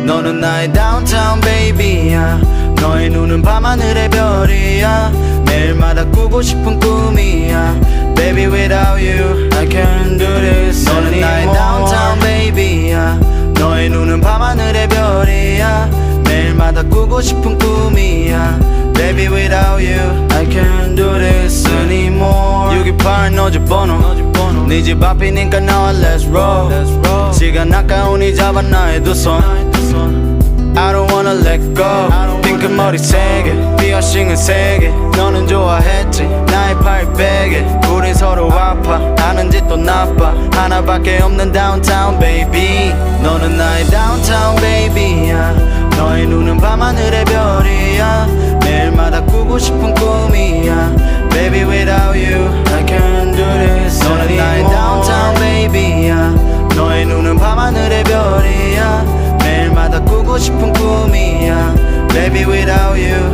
너는 나의 downtown baby야. 너의 눈은 밤하늘의 별이야. 매일마다 꾸고 싶은 꿈이야. Baby without you I can't do this anymore. 너는 나의 downtown baby야. 너의 눈은 밤하늘의 별이야. 매일마다 꾸고 싶은 꿈이야. Baby without you I can't do this anymore. 628 너 집 번호 네 집 앞이니까 나와 let's roll. 시간 아까우니 잡아 나의 두 손 I don't wanna let go. 핑크 머리 세 개 피어싱은 세 개. 너는 좋아했지 나의 팔 베개. 우린 서로 아파 아는 짓도 나빠. 하나밖에 없는 downtown baby. 너는 나의 downtown baby야. 너의 눈은 밤하늘의 별이야. 매일마다 꾸고 싶은 꿈이야. Baby without you I can't do this anymore. 너는 나의 downtown baby야. 너의 눈은 밤하늘의 별이야. 매일마다 꾸고 싶은 꿈이야. Baby without you